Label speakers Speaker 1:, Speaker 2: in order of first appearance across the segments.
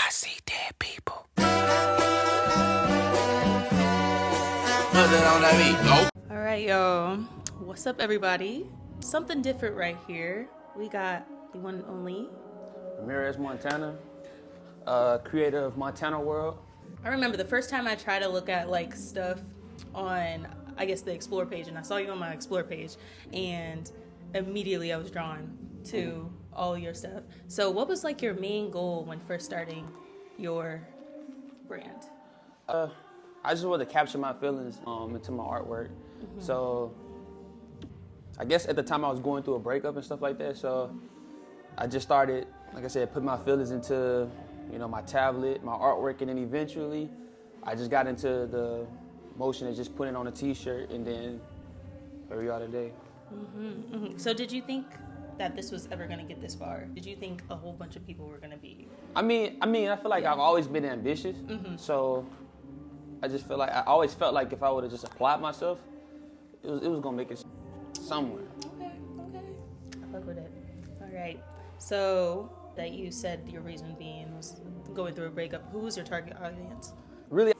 Speaker 1: I see dead people.
Speaker 2: All right, yo. What's up, everybody? Something different right here. We got the one and only
Speaker 3: Ramirez, Montana, creator of Montana World.
Speaker 2: I remember the first time I tried to look at like stuff on, I guess, the Explore page, and I saw you on my Explore page, and immediately I was drawn to all your stuff. So what was like your main goal when first starting your brand?
Speaker 3: I just wanted to capture my feelings into my artwork. Mm-hmm. So I guess at the time I was going through a breakup and stuff like that, so I just started, like I said, putting my feelings into, my tablet, my artwork, and then eventually I just got into the motion of just putting on a t-shirt, and then here we are today.
Speaker 2: Mm-hmm, mm-hmm. So did you think that this was ever going to get this far? Did you think a whole bunch of people were going to be?
Speaker 3: I feel like I've always been ambitious, so I just feel like I always felt like if I would have just applied myself, it was gonna make it somewhere.
Speaker 2: Okay. I fuck with it. All right. So that you said your reason being was going through a breakup. Who was your target audience?
Speaker 3: Really,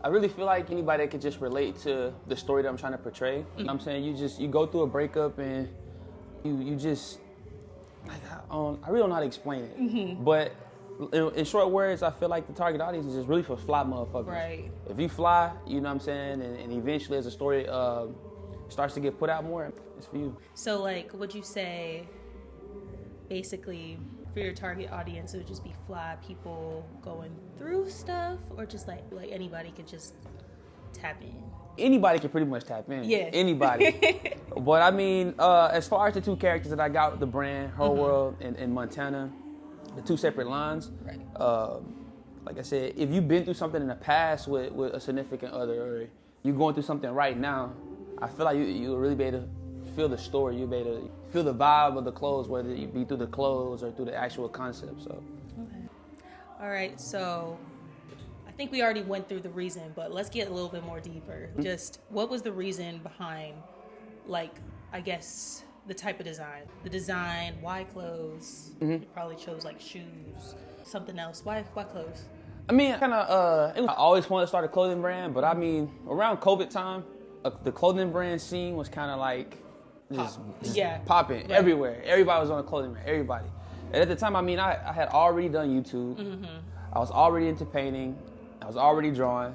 Speaker 3: I really feel like anybody that could just relate to the story that I'm trying to portray. Mm-hmm. You know what I'm saying? You go through a breakup and you just, like, I really don't know how to explain it. Mm-hmm. But in short words, I feel like the target audience is just really for fly motherfuckers.
Speaker 2: Right.
Speaker 3: If you fly, you know what I'm saying, and eventually as the story starts to get put out more, it's for you.
Speaker 2: So like, would you say basically for your target audience, it would just be fly people going through stuff, or just like anybody could just tap in?
Speaker 3: Anybody can pretty much tap in.
Speaker 2: Yeah.
Speaker 3: Anybody. But I mean, as far as the two characters that I got with the brand, Her World and Montana, the two separate lines. Right. Like I said, if you've been through something in the past with a significant other, or you're going through something right now, I feel like you'll really be able to feel the story. You'll be able to feel the vibe of the clothes, whether it be through the clothes or through the actual concept. So.
Speaker 2: Okay. All right. So I think we already went through the reason, but let's get a little bit more deeper. Mm-hmm. Just what was the reason behind, like, I guess, the type of design? The design, why clothes? Mm-hmm. You probably chose like shoes, something else. Why clothes?
Speaker 3: I mean, I always wanted to start a clothing brand, but I mean, around COVID time, the clothing brand scene was kind of like just popping everywhere. Everybody was on a clothing brand, everybody. And at the time, I mean, I had already done YouTube. Mm-hmm. I was already into painting. I was already drawing.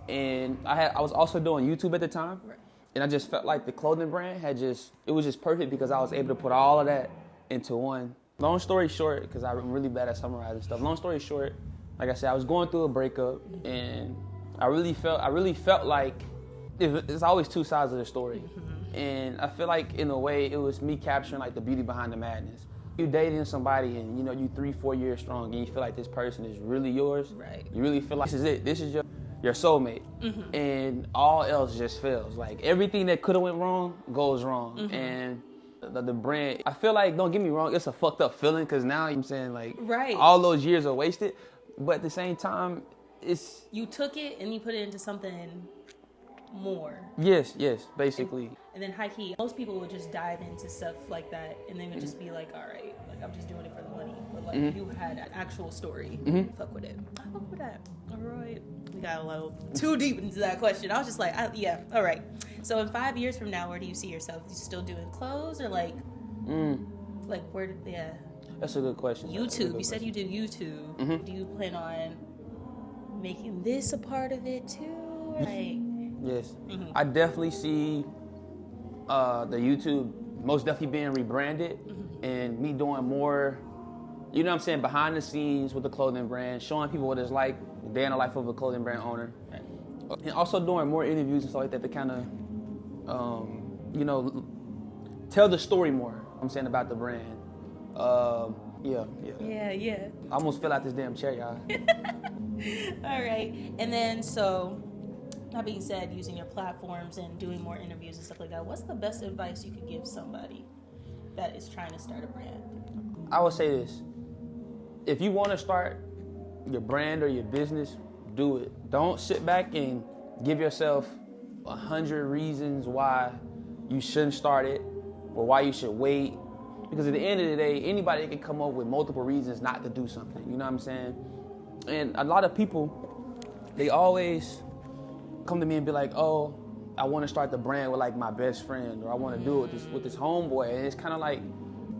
Speaker 3: And I was also doing YouTube at the time. Right. And I just felt like the clothing brand it was just perfect because I was able to put all of that into one. Long story short, because I'm really bad at summarizing stuff. Long story short, like I said, I was going through a breakup, and I really felt like there's always two sides of the story. Mm-hmm. And I feel like in a way it was me capturing like the beauty behind the madness. You're dating somebody and you 3-4 years strong, and you feel like this person is really yours. Right. You really feel like this is it. This is your soulmate. Mm-hmm. And all else just fails. Like everything that could have went wrong goes wrong. Mm-hmm. And the brand, I feel like, don't get me wrong, it's a fucked up feeling because now I'm saying like all those years are wasted. But at the same time,
Speaker 2: you took it and you put it into something more.
Speaker 3: Yes, basically.
Speaker 2: And then high key, most people would just dive into stuff like that and they would just be like, all right, like I'm just doing it for the money. But like you had an actual story. Fuck with it. I fuck with that. All right. We got a little too deep into that question. I was just like, yeah, all right. So in 5 years from now, where do you see yourself? You still doing clothes or like where did
Speaker 3: That's a good question.
Speaker 2: YouTube. You said you do YouTube. Mm-hmm. Do you plan on making this a part of it too? Like,
Speaker 3: yes. Mm-hmm. I definitely see the YouTube most definitely being rebranded and me doing more, behind the scenes with the clothing brand, showing people what it's like, the day in the life of a clothing brand owner. Right. And also doing more interviews and stuff like that to kind of, tell the story more, about the brand. Yeah.
Speaker 2: I
Speaker 3: almost fell out this damn chair, y'all.
Speaker 2: All right. And then, so, that being said, using your platforms and doing more interviews and stuff like that, what's the best advice you could give somebody that is trying to start a brand?
Speaker 3: I would say this. If you want to start your brand or your business, do it. Don't sit back and give yourself 100 reasons why you shouldn't start it or why you should wait Because at the end of the day, anybody can come up with multiple reasons not to do something. You know what I'm saying? And a lot of people, they always come to me and be like, oh, I want to start the brand with like my best friend, or I want to do it with this homeboy. And it's kind of like,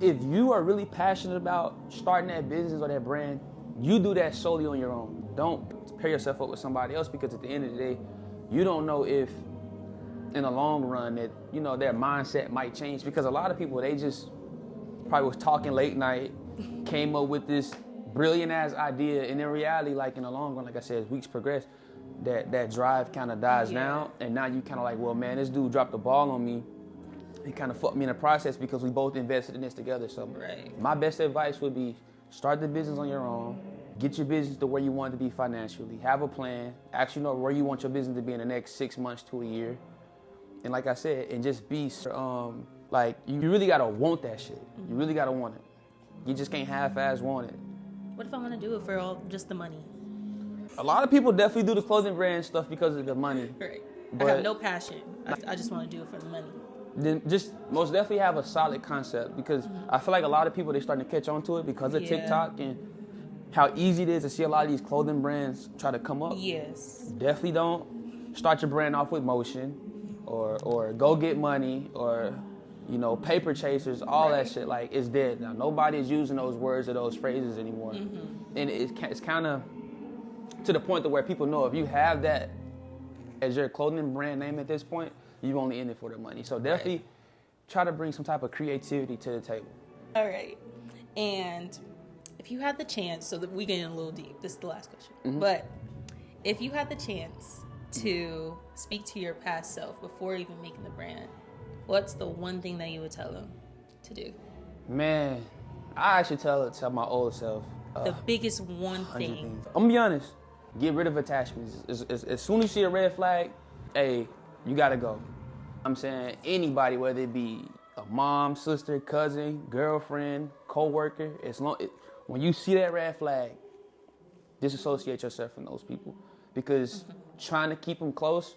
Speaker 3: if you are really passionate about starting that business or that brand, you do that solely on your own. Don't pair yourself up with somebody else, because at the end of the day, you don't know if in the long run that, you know, their mindset might change. Because a lot of people, they just probably was talking late night, came up with this brilliant ass idea, and in reality, like in the long run, like I said, as weeks progress, that drive kind of dies down, and now you kind of like, well, man, this dude dropped the ball on me. He kind of fucked me in the process because we both invested in this together. So my best advice would be start the business on your own, get your business to where you want it to be financially, have a plan, actually know where you want your business to be in the next 6 months to a year. And like I said, and just be, like, you really gotta want that shit. You really gotta want it. You just can't half-ass want it.
Speaker 2: What if I want to do it for just the money?
Speaker 3: A lot of people definitely do the clothing brand stuff because of the money.
Speaker 2: Right. But I have no passion. I just want to do it for the money.
Speaker 3: Then just most definitely have a solid concept, because I feel like a lot of people, they're starting to catch on to it because of TikTok and how easy it is to see a lot of these clothing brands try to come up.
Speaker 2: Yes.
Speaker 3: Definitely don't start your brand off with motion or go get money or, you know, paper chasers, all that shit. Like, it's dead now. Nobody is using those words or those phrases anymore. And it's kind of to the point to where people know if you have that as your clothing brand name at this point, you only in it for the money. So definitely try to bring some type of creativity to the table.
Speaker 2: All right. And if you had the chance, so that we get in a little deep, this is the last question, but if you had the chance to speak to your past self before even making the brand, what's the one thing that you would tell them to do?
Speaker 3: Man, I actually tell my old self.
Speaker 2: The biggest one thing.
Speaker 3: I'm gonna be honest. Get rid of attachments. As soon as you see a red flag, hey, you gotta go. I'm saying anybody, whether it be a mom, sister, cousin, girlfriend, co-worker, when you see that red flag, disassociate yourself from those people, because trying to keep them close,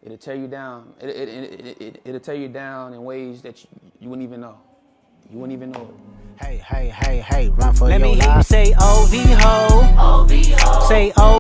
Speaker 3: it'll tear you down. It'll tear you down in ways that you wouldn't even know. You wouldn't even know it.
Speaker 1: Hey, run for your life. Let me hear you say OV ho. Say O.